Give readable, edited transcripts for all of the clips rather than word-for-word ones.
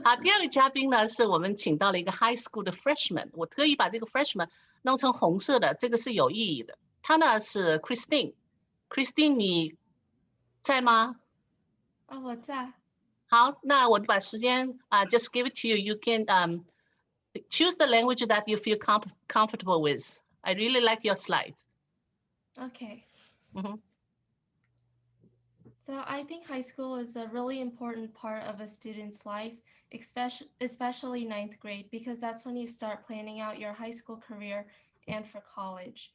好，第二个嘉宾呢，是我们请到了一个 high school 的 freshman，我特意把这个 freshman 弄成红色的，这个是有意义的。他呢是 Christine，Christine 你在吗？啊，我在。好，那我把时间just give it to you. You can choose the language that you feel comfortable with. I really like your slide. Okay. Mm-hmm. So I think high school is a really important part of a student's life, especially ninth grade, because that's when you start planning out your high school career and for college.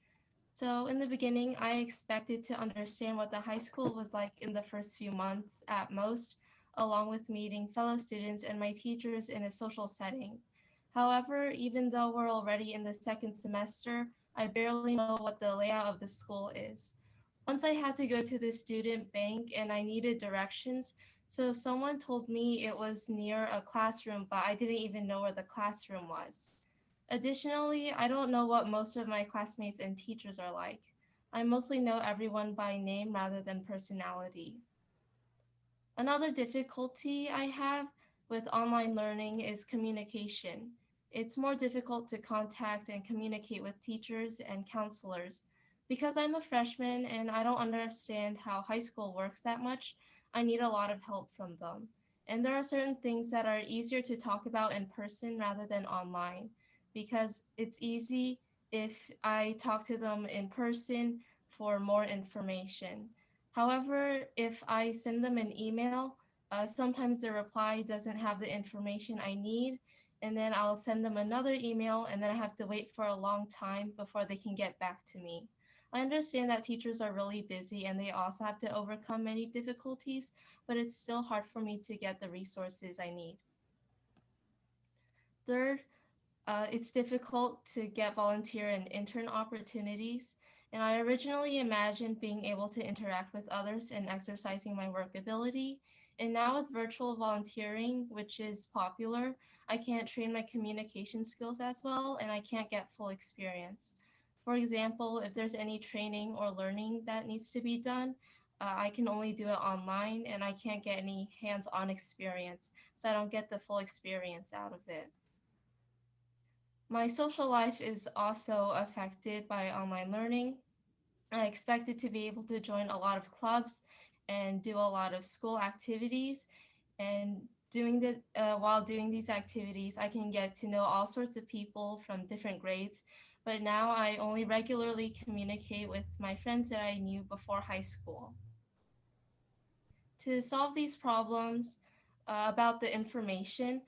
So in the beginning, I expected to understand what the high school was like in the first few months at most, along with meeting fellow students and my teachers in a social setting. However, even though we're already in the second semester, I barely know what the layout of the school is. Once I had to go to the student bank and I needed directions, so someone told me it was near a classroom, but I didn't even know where the classroom was. Additionally, I don't know what most of my classmates and teachers are like. I mostly know everyone by name rather than personality. Another difficulty I have with online learning is communication. It's more difficult to contact and communicate with teachers and counselors. Because I'm a freshman and I don't understand how high school works that much, I need a lot of help from them. And there are certain things that are easier to talk about in person rather than online, because it's easy if I talk to them in person for more information. However, if I send them an email, sometimes the reply doesn't have the information I need, and then I'll send them another email, and then I have to wait for a long time before they can get back to me. I understand that teachers are really busy and they also have to overcome many difficulties, but it's still hard for me to get the resources I need. Third, it's difficult to get volunteer and intern opportunities, and I originally imagined being able to interact with others and exercising my work ability. And now with virtual volunteering, which is popular, I can't train my communication skills as well, and I can't get full experience. For example, if there's any training or learning that needs to be done, I can only do it online, and I can't get any hands-on experience, so I don't get the full experience out of it. My social life is also affected by online learning. I expected to be able to join a lot of clubs and do a lot of school activities. And while doing these activities, I can get to know all sorts of people from different grades. But now I only regularly communicate with my friends that I knew before high school. To solve these problems about the information,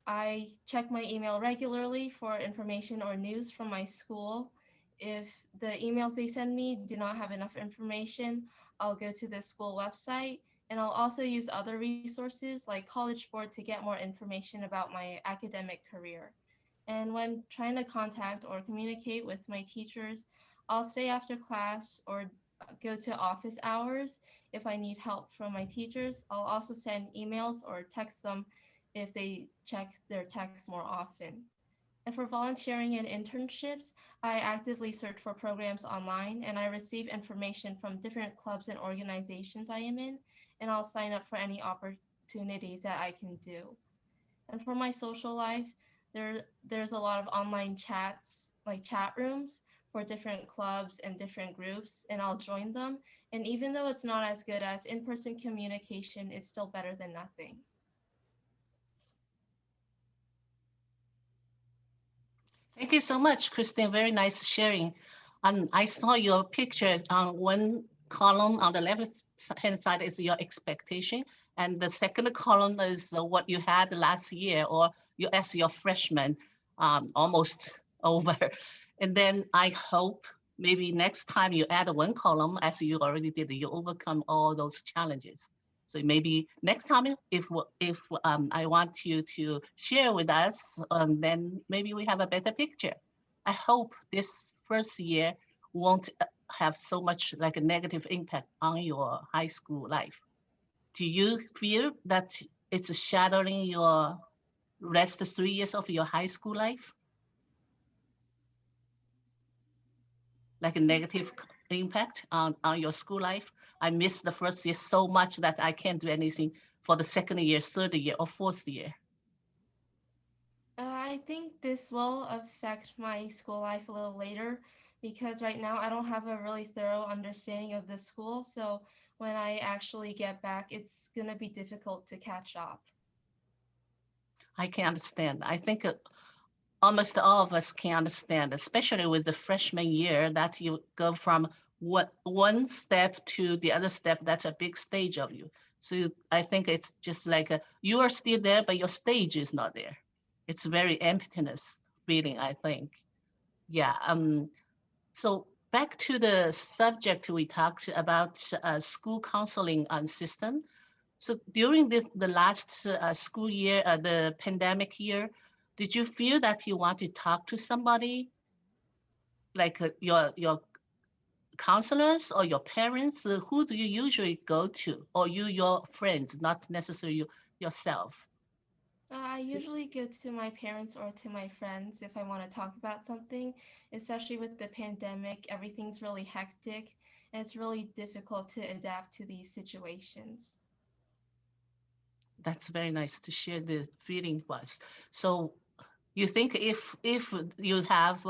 I check my email regularly for information or news from my school. If the emails they send me do not have enough information, I'll go to the school website, and I'll also use other resources like College Board to get more information about my academic career. And when trying to contact or communicate with my teachers, I'll stay after class or go to office hours if I need help from my teachers. I'll also send emails or text them if they check their texts more often. And for volunteering and internships, I actively search for programs online, and I receive information from different clubs and organizations I am in, and I'll sign up for any opportunities that I can do. And for my social life, there's a lot of online chats, like chat rooms for different clubs and different groups, and I'll join them. And even though it's not as good as in-person communication, it's still better than nothing. Thank you so much, Christine. Very nice sharing. I saw your pictures on one column on the left-hand side is your expectation, and the second column is what you had last year or you as your freshman, almost over. And then I hope maybe next time you add one column, as you already did, you overcome all those challenges. So maybe next time, if I want you to share with us, then maybe we have a better picture. I hope this first year won't have so much like a negative impact on your high school life. Do you feel that it's shadowing your rest 3 years of your high school life? Like a negative impact on your school life? I miss the first year so much that I can't do anything for the second year, third year, or fourth year. I think this will affect my school life a little later because right now I don't have a really thorough understanding of the school. So when I actually get back, it's going to be difficult to catch up. I can understand. I think almost all of us can understand, especially with the freshman year, that you go from one step to the other step. That's a big stage of you. So I think it's just like you are still there, but your stage is not there. It's very emptiness feeling, I think. Yeah. So back to the subject we talked about, school counseling system. So during the last school year, the pandemic year, did you feel that you want to talk to somebody, like your counselors or your parents? Who do you usually go to, or your friends, not necessarily yourself? I usually go to my parents or to my friends if I want to talk about something, especially with the pandemic. Everything's really hectic and it's really difficult to adapt to these situations. That's very nice to share the feeling was. So you think if you have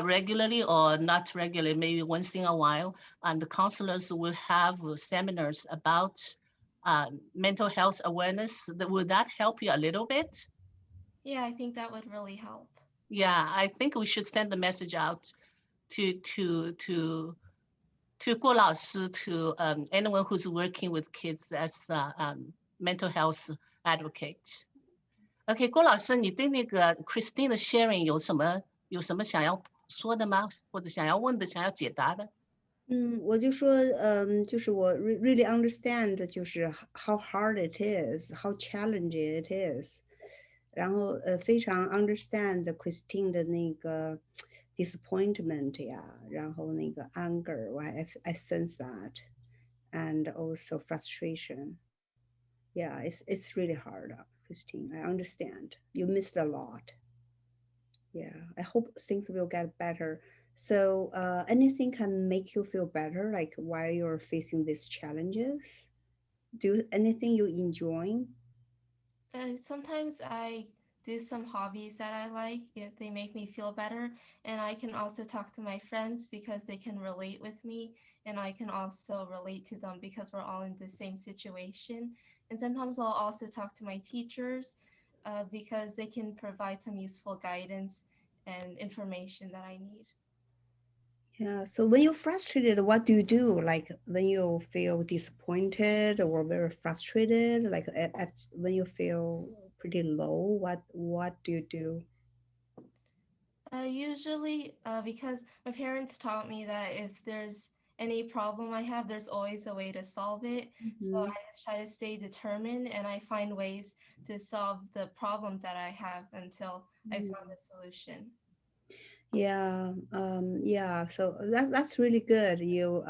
regularly or not regularly, maybe once in a while, and the counselors will have seminars about mental health awareness, would that help you a little bit? Yeah, I think that would really help. Yeah, I think we should send the message out to 郭老师, to anyone who's working with kids as a mental health advocate. OK， 郭老师，你对那个 Christine 的 sharing 有什么想要说的吗？或者想要问的、想要解答的？我就说，就是我 really understand，就是 how hard it is, how challenging it is，然后非常 understand Christine 的那个 disappointment 呀，然后那个 anger， I sense that, and also frustration. Yeah, it's really hard, Christine. I understand. You missed a lot. Yeah, I hope things will get better. So anything can make you feel better, like while you're facing these challenges? Anything you enjoy? Sometimes I do some hobbies that I like. They make me feel better. And I can also talk to my friends because they can relate with me. And I can also relate to them because we're all in the same situation. And sometimes I'll also talk to my teachers because they can provide some useful guidance and information that I need. Yeah, so when you're frustrated, what do you do? Like when you feel disappointed or very frustrated, like when you feel pretty low, what do you do? Usually, because my parents taught me that if there's any problem I have, there's always a way to solve it. So I just try to stay determined and I find ways to solve the problem that I have until I found a solution. Yeah, yeah. So that's really good. You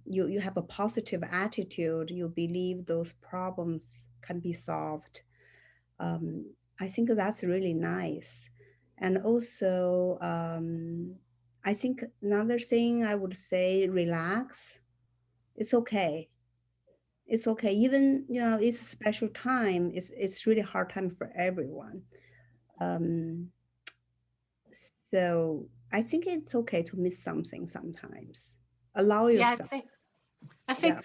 you have a positive attitude. You believe those problems can be solved. I think that's really nice. And also, I think another thing I would say, relax. It's okay. It's okay. Even it's a special time. It's really hard time for everyone. So I think it's okay to miss something sometimes. Allow yourself. Yeah, I think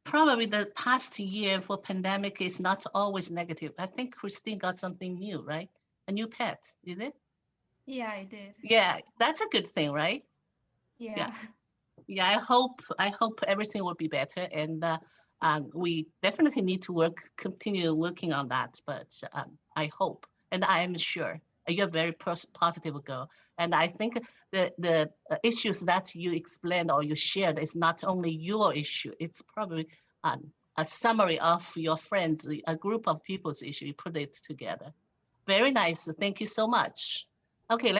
probably the past year for pandemic is not always negative. I think Christine got something new, right? A new pet, is it? Yeah, I did. Yeah, that's a good thing, right? Yeah. Yeah. I hope everything will be better, and we definitely need to continue working on that. But I hope, and I am sure you're a very positive girl, and I think the issues that you explained or you shared is not only your issue. It's probably a summary of your friends, a group of people's issue. You put it together. Very nice. Thank you so much. Okay.